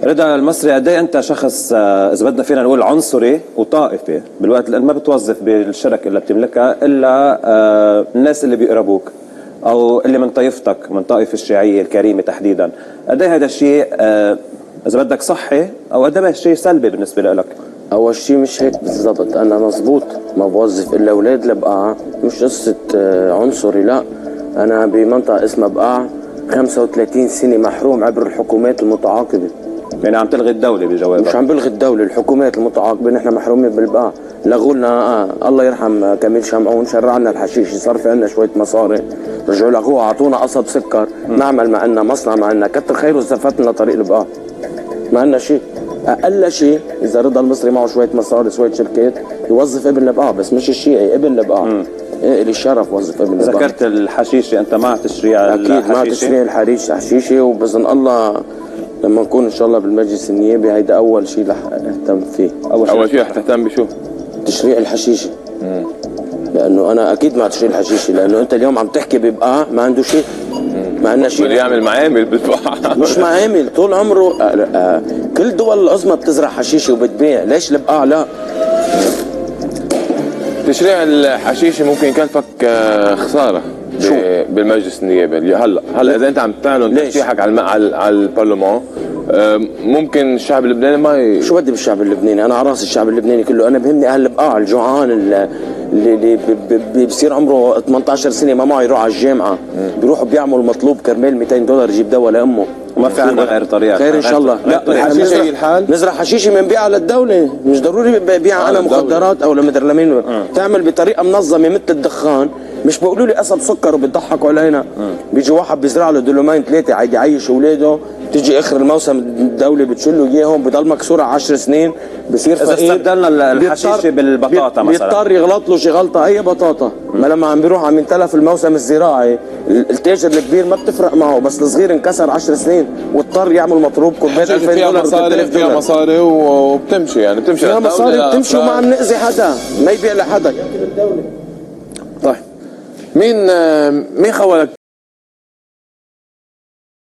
رضا المصري، قد ايه انت شخص اذا بدنا فينا نقول عنصري وطائفي، بالوقت اللي انت ما بتوظف بالشركه اللي بتملكها الا الناس اللي بيقربوك او اللي من طائفتك، من طائفه الشيعيه الكريمه تحديدا، قد ايه هذا الشيء اذا بدك صحي او قد ايه شيء سلبي بالنسبه لك؟ اول شيء مش هيك بالضبط، انا مزبوط ما بوظف الا اولاد البقاع، مش قصه عنصري، لا. انا بمنطقه اسمها بقاع 35 سنه محروم عبر الحكومات المتعاقبه. يعني عم تلغي الدوله بجوابك؟ مش عم بلغي الدوله، الحكومات المتعاقبه، نحن محرومين بالبقاع. لغوا لنا الله يرحم كميل شمعون، شرع لنا الحشيش، صار في عندنا شويه مصاري، رجعوا لغوها، اعطونا قصب سكر نعمل مع عنا مصنع، مع عنا كتر خيره زفت لنا طريق البقاع، ما عنا شيء. اقل شيء اذا رضا المصري معه شويه مصاري، شويه شركات، يوظف ابن البقاع، بس مش الشيعي، ابن البقاع. إيه لي الشرف وظف ابن البقاع. ذكرت الحشيشه، انت مع تشريع الحشيشه؟ اكيد مع تشريع الحشيشه، وباذن الله لما نكون ان شاء الله بالمجلس النيابي هيدا اول شيء رح اهتم فيه. اول شيء رح تهتم بشو؟ تشريع الحشيشه. لانه انا اكيد مع تشريع الحشيشه، لانه انت اليوم عم تحكي ببقاع ما عنده شيء، ما عندنا شيء. بده يعمل معامل بالبقاع. مش معامل، طول عمره كل الدول العظمى بتزرع حشيشه وبتبيع، ليش البقاع لا؟ تشريع الحشيشه ممكن يكلفك خساره بالمجلس النيابي. هلا اذا انت عم تعلن ترشيحك على البرلمان، ممكن الشعب اللبناني ما شو بدي بالشعب اللبناني؟ انا على راس الشعب اللبناني كله، انا بهمني اهل البقاع الجوعان اللي بيصير عمره 18 سنه ما معه يروح على الجامعه، بيروحوا بيعملوا مطلوب كرمال 200 دولار يجيب دواء لامه. وما في عندنا غير طريقه. خير ان شاء الله. لا الحشيشه هي الحال، نزرع حشيشه بنبيعها للدوله، مش ضروري ببيعها انا مخدرات او لمدري لمين. تعمل بطريقه منظمه مثل الدخان، مش بيقولوا لي قصب سكر وبيضحكوا علينا. بيجي واحد بيزرع له دولومين ثلاثه عادي يعيش اولاده، تيجي اخر الموسم الدوله بتشله اياهم، بضل مكسور 10 سنين، بصير فقير. اذا استبدلنا الحشيشه بالبطاطا مثلا بيضطر يغلط له شي غلطه، اي بطاطا. ما لما عم بيروح عم ينتلف الموسم الزراعي، التاجر الكبير ما بتفرق معه، بس الصغير انكسر 10 سنين واضطر يعمل مطلوب كربات 2000 دولار و3000 فيها مصاري وبتمشي، يعني بتمشي فيها مصاري بتمشي، وما عم نأذي حدا، ما يبيع لحدا. طيب مين خولك